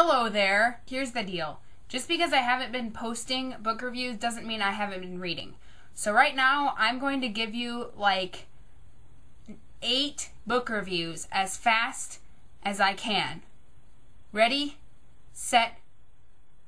Hello there. Here's the deal. Just because I haven't been posting book reviews doesn't mean I haven't been reading. So right now, I'm going to give you like 8 book reviews as fast as I can. Ready, set,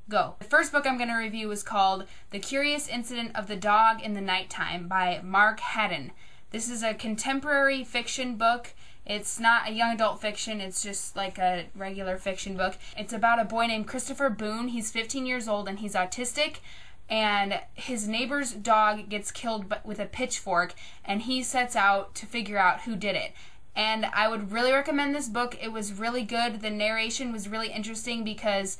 go. The first book I'm going to review is called The Curious Incident of the Dog in the Nighttime by Mark Haddon. This is a contemporary fiction book. It's not a young adult fiction, it's just like a regular fiction book. It's about a boy named Christopher Boone. He's 15 years old and he's autistic, and his neighbor's dog gets killed with a pitchfork, and he sets out to figure out who did it. And I would really recommend this book. It was really good. The narration was really interesting because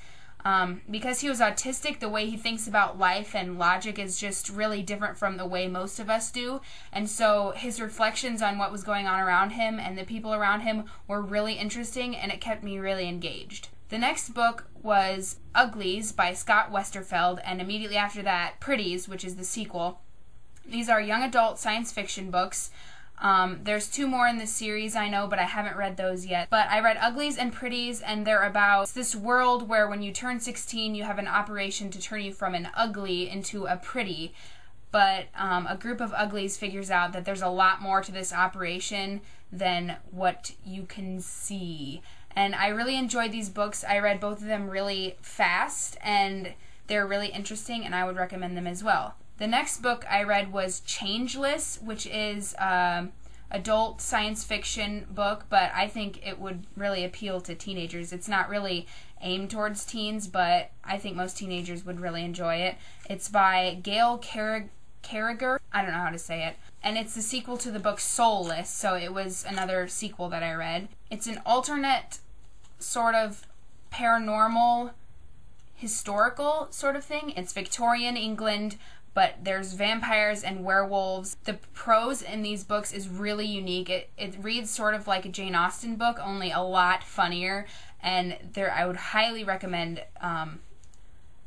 he was autistic, the way he thinks about life and logic is just really different from the way most of us do. And so his reflections on what was going on around him and the people around him were really interesting, and it kept me really engaged. The next book was Uglies by Scott Westerfeld, and immediately after that, Pretties, which is the sequel. These are young adult science fiction books. There's 2 more in this series, I know, but I haven't read those yet. But I read Uglies and Pretties, and they're about this world where when you turn 16, you have an operation to turn you from an ugly into a pretty. But a group of uglies figures out that there's a lot more to this operation than what you can see. And I really enjoyed these books. I read both of them really fast, and they're really interesting, and I would recommend them as well. The next book I read was Changeless, which is adult science fiction book, but I think it would really appeal to teenagers. It's not really aimed towards teens, but I think most teenagers would really enjoy it. It's by Gail Carriger. I don't know how to say it. And it's the sequel to the book Soulless, so it was another sequel that I read. It's an alternate sort of paranormal historical sort of thing. It's Victorian England, but there's vampires and werewolves. The prose in these books is really unique. It reads sort of like a Jane Austen book, only a lot funnier, and I would highly recommend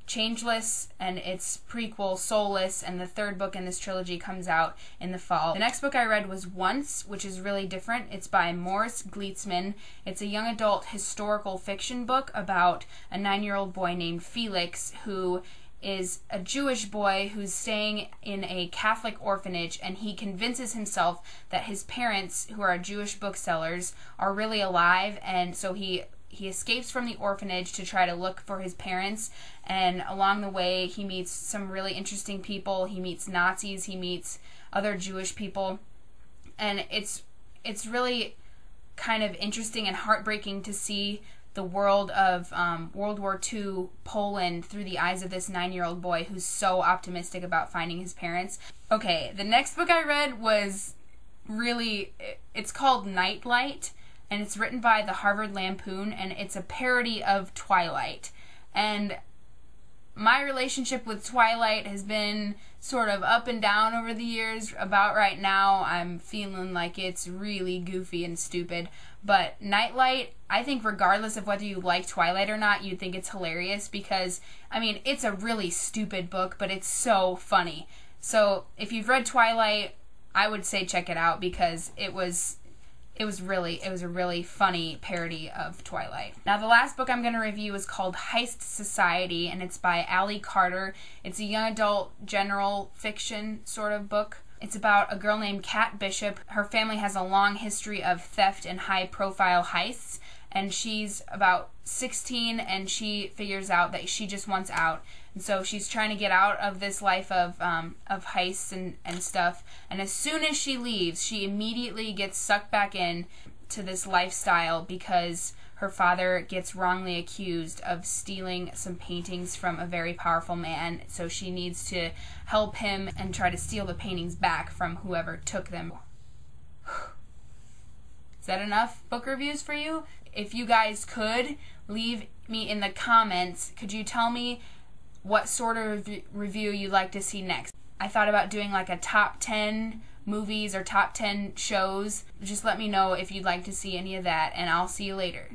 Changeless and its prequel Soulless, and the 3rd book in this trilogy comes out in the fall. The next book I read was Once, which is really different. It's by Gleitzman. It's a young adult historical fiction book about a 9-year-old boy named Felix who is a Jewish boy who's staying in a Catholic orphanage, and he convinces himself that his parents, who are Jewish booksellers, are really alive, and so he escapes from the orphanage to try to look for his parents, and along the way he meets some really interesting people. He meets Nazis, he meets other Jewish people, and it's really kind of interesting and heartbreaking to see the world of World War II Poland through the eyes of this 9-year-old boy who's so optimistic about finding his parents. Okay, the next book I read was it's called Nightlight, and it's written by the Harvard Lampoon, and it's a parody of Twilight. And my relationship with Twilight has been sort of up and down over the years. About right now, I'm feeling like it's really goofy and stupid. But Nightlight, I think regardless of whether you like Twilight or not, you'd think it's hilarious because, I mean, it's a really stupid book, but it's so funny. So if you've read Twilight, I would say check it out because it was a really funny parody of Twilight. Now the last book I'm going to review is called Heist Society, and it's by Ali Carter. It's a young adult general fiction sort of book. It's about a girl named Kat Bishop. Her family has a long history of theft and high-profile heists, and she's about 16, and she figures out that she just wants out. And so she's trying to get out of this life of heists and stuff. And as soon as she leaves, she immediately gets sucked back in to this lifestyle because her father gets wrongly accused of stealing some paintings from a very powerful man. So she needs to help him and try to steal the paintings back from whoever took them. Is that enough book reviews for you? If you guys could, leave me in the comments. Could you tell me what sort of review you'd like to see next? I thought about doing like a top 10 movies or top 10 shows. Just let me know if you'd like to see any of that, and I'll see you later.